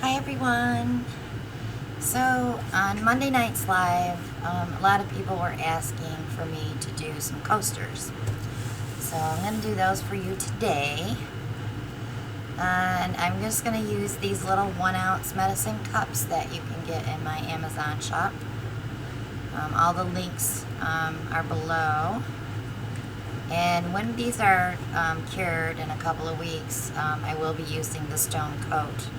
Hi everyone. So on Monday night's live, a lot of people were asking for me to do some coasters. So I'm going to do those for you today. And I'm just going to use these little 1 ounce medicine cups that you can get in my Amazon shop. All the links are below. And when these are cured in a couple of weeks, I will be using the Stone Coat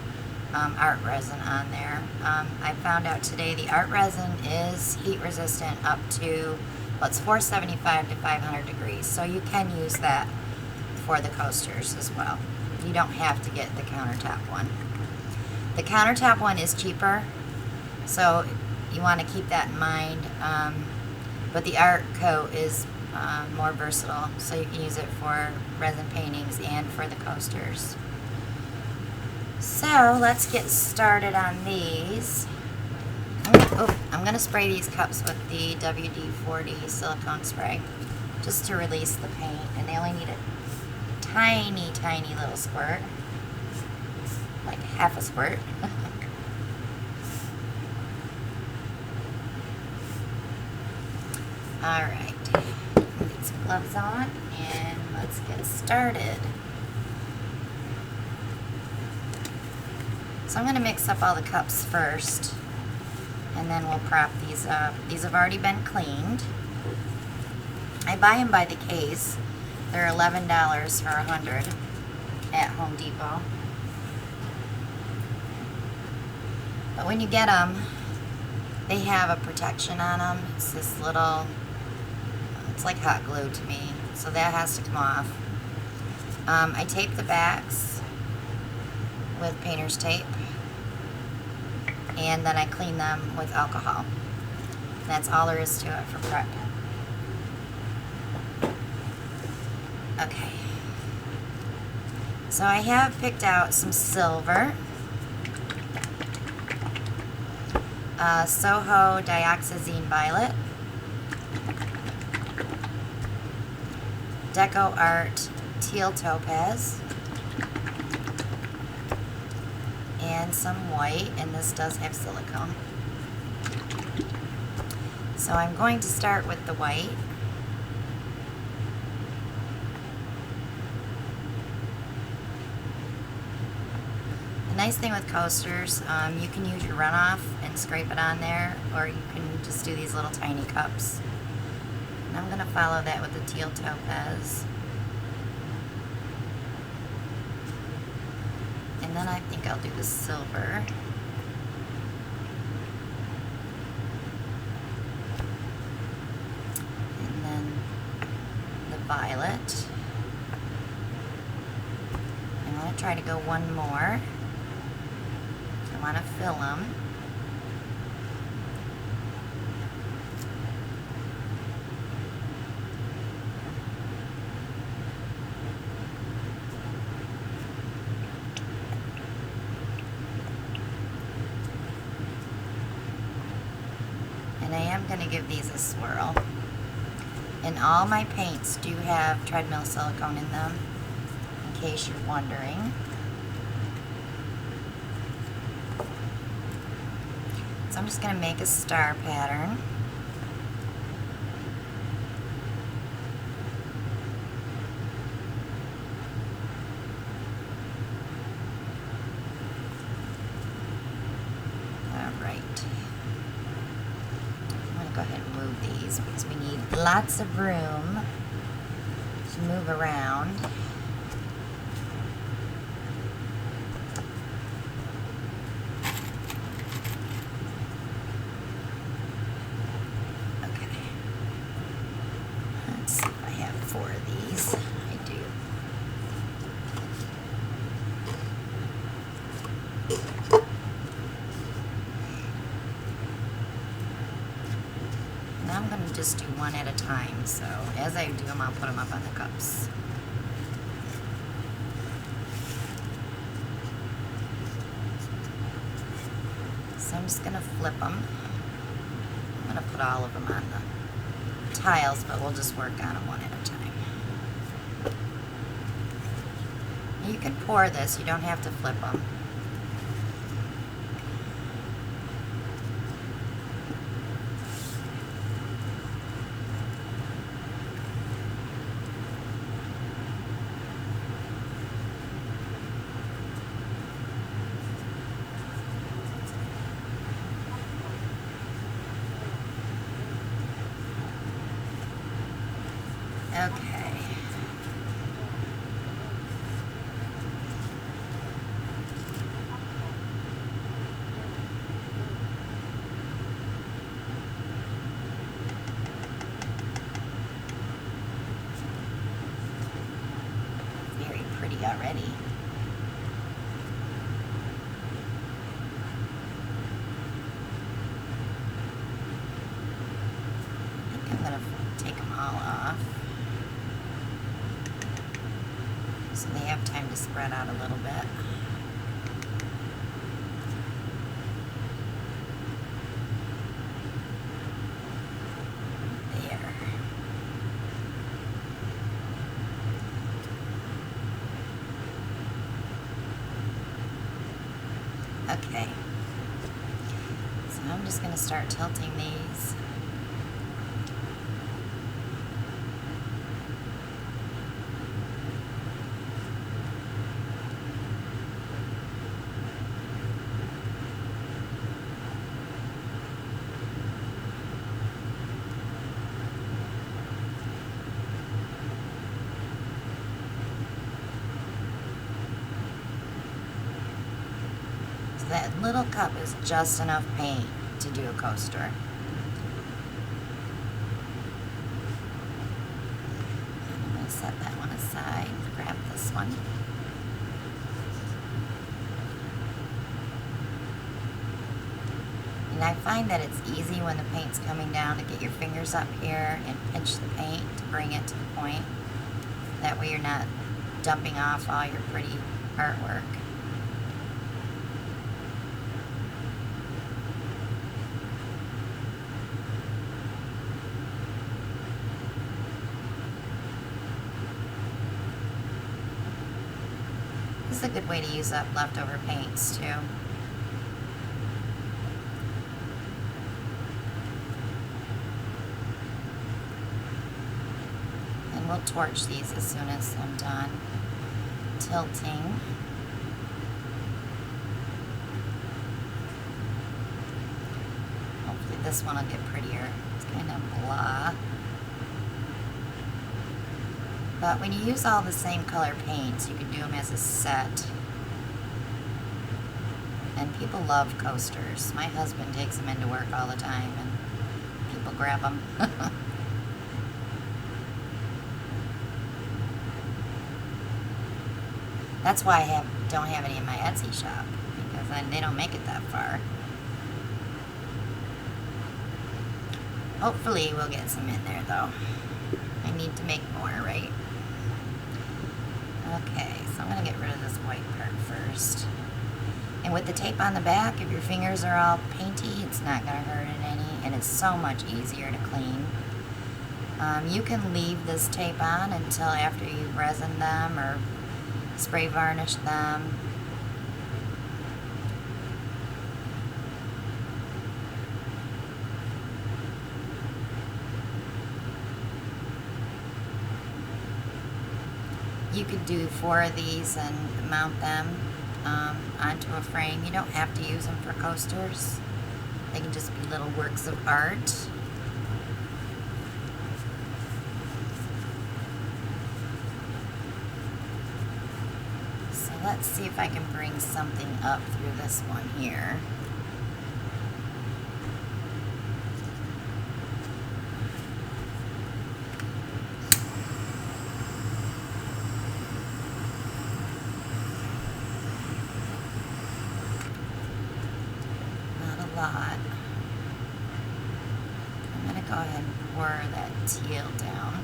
art resin on there. I found out today the art resin is heat resistant up to, well, it's 475 to 500 degrees. So you can use that for the coasters as well. You don't have to get the countertop one. The countertop one is cheaper, so you want to keep that in mind. But the art coat is more versatile, so you can use it for resin paintings and for the coasters. So let's get started on these. I'm going to spray these cups with the WD-40 silicone spray just to release the paint, and they only need a tiny little squirt, like half a squirt. Alright, get some gloves on and let's get started. So I'm going to mix up all the cups first, and then we'll prop these up. These have already been cleaned. I buy them by the case. They're $11 for 100 at Home Depot. But when you get them, they have a protection on them. It's this little, it's like hot glue to me, so that has to come off. I tape the backs with painter's tape, and then I clean them with alcohol. That's all there is to it for prep. Okay, so I have picked out some silver, Soho Dioxazine Violet, Deco Art Teal Topaz, and some white, and this does have silicone. So I'm going to start with the white. The nice thing with coasters, you can use your runoff and scrape it on there, or you can just do these little tiny cups. And I'm going to follow that with the teal topaz. And then I think I'll do the silver. And then the violet. I'm going to try to go one more. I want to fill them. And I am going to give these a swirl. And all my paints do have treadmill silicone in them, in case you're wondering. So I'm just going to make a star pattern. Alright. I'm going to go ahead and move these because we need lots of room to move around. Let's see if I have 4 of these. I do. Now I'm going to just do one at a time, so as I do them, I'll put them up on the cups. So I'm just going to flip them. I'm going to put all of them on the tiles, but we'll just work on them one at a time. You can pour this, you don't have to flip them. already. I think I'm going to take them all off so they have time to spread out a little bit. Okay, so I'm just going to start tilting these. That little cup is just enough paint to do a coaster. And I'm going to set that one aside, grab this one. And I find that it's easy when the paint's coming down to get your fingers up here and pinch the paint to bring it to the point. That way you're not dumping off all your pretty artwork. This is a good way to use up leftover paints too. And we'll torch these as soon as I'm done tilting. Hopefully this one will get prettier. It's kind of blah. But when you use all the same color paints, you can do them as a set. And people love coasters. My husband takes them into work all the time, and people grab them. That's why I don't have any in my Etsy shop, because they don't make it that far. Hopefully we'll get some in there, though. I need to make more, right? Okay, so I'm going to get rid of this white part first. And with the tape on the back, if your fingers are all painty, it's not going to hurt it any, and it's so much easier to clean. You can leave this tape on until after you've resined them or spray varnished them. You could do 4 of these and mount them onto a frame. You don't have to use them for coasters. They can just be little works of art. So let's see if I can bring something up through this one here. Lot. I'm going to go ahead and pour that teal down.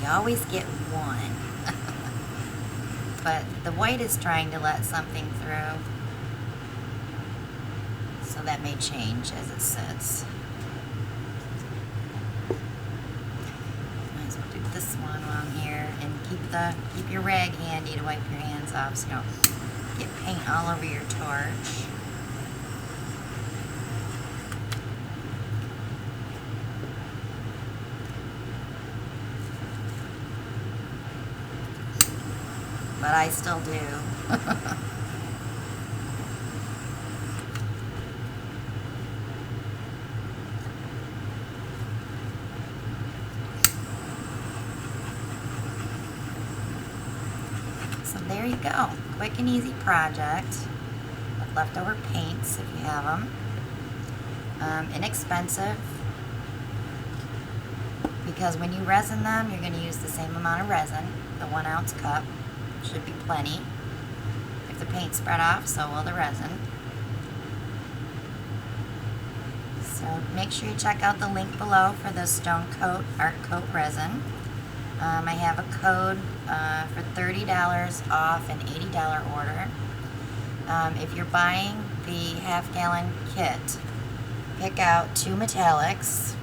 You always get one. But the white is trying to let something through. So that may change as it sits. This one while I'm here, and keep your rag handy to wipe your hands off so you don't get paint all over your torch. But I still do. So there you go. Quick and easy project. leftover paints if you have them. Inexpensive, because when you resin them, you're going to use the same amount of resin. The 1 ounce cup should be plenty. If the paint spread off, so will the resin. So make sure you check out the link below for the Stone Coat Art Coat resin. I have a code for $30 off an $80 order. If you're buying the half-gallon kit, pick out 2 metallics.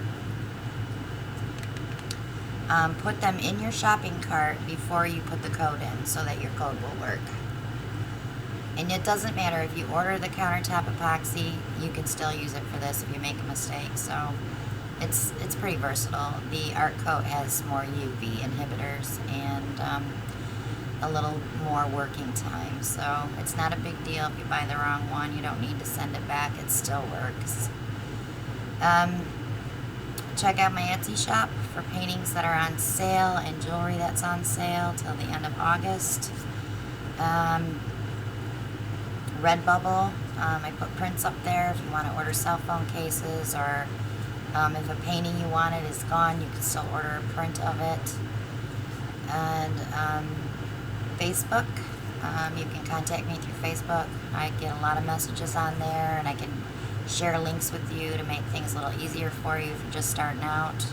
Put them in your shopping cart before you put the code in so that your code will work. And it doesn't matter if you order the countertop epoxy, you can still use it for this if you make a mistake. So it's pretty versatile. The Art Coat has more UV inhibitors and a little more working time. So it's not a big deal if you buy the wrong one. You don't need to send it back. It still works. Check out my Etsy shop for paintings that are on sale and jewelry that's on sale till the end of August. Redbubble, I put prints up there if you want to order cell phone cases, or if a painting you wanted is gone, you can still order a print of it. And Facebook, you can contact me through Facebook. I get a lot of messages on there, and I can share links with you to make things a little easier for you if you're just starting out.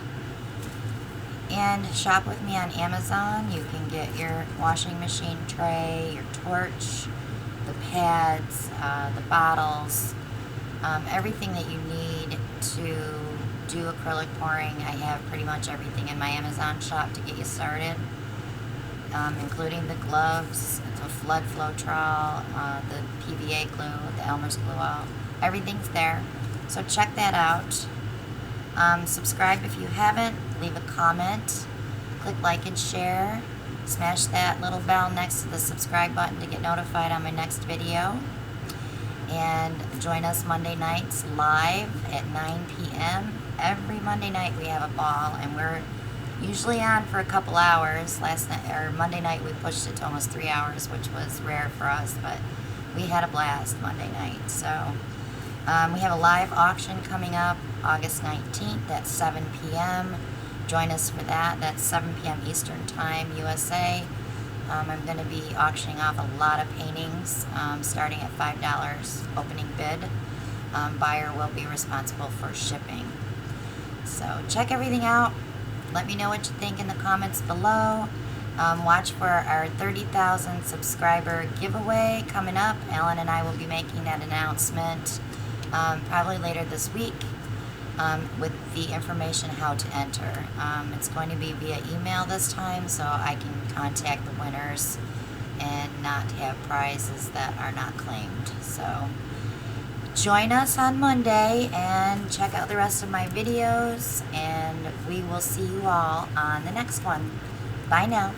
And shop with me on Amazon. You can get your washing machine tray, your torch, the pads, the bottles, everything that you need to do acrylic pouring. I have pretty much everything in my Amazon shop to get you started, including the gloves, the flood Floetrol, the PVA glue, the Elmer's glue all. Everything's there, so check that out. Subscribe if you haven't. Leave a comment. Click like and share. Smash that little bell next to the subscribe button to get notified on my next video. And join us Monday nights live at 9 p.m. Every Monday night we have a ball, and we're usually on for a couple hours. Last night, or Monday night, we pushed it to almost 3 hours, which was rare for us, but we had a blast Monday night. So we have a live auction coming up August 19th at 7 p.m. Join us for that. That's 7 p.m. Eastern Time, USA. I'm going to be auctioning off a lot of paintings, starting at $5 opening bid. Buyer will be responsible for shipping. So check everything out. Let me know what you think in the comments below. Watch for our 30,000 subscriber giveaway coming up. Ellen and I will be making that announcement probably later this week. With the information how to enter. It's going to be via email this time, so I can contact the winners and not have prizes that are not claimed. So join us on Monday and check out the rest of my videos, and we will see you all on the next one. Bye now.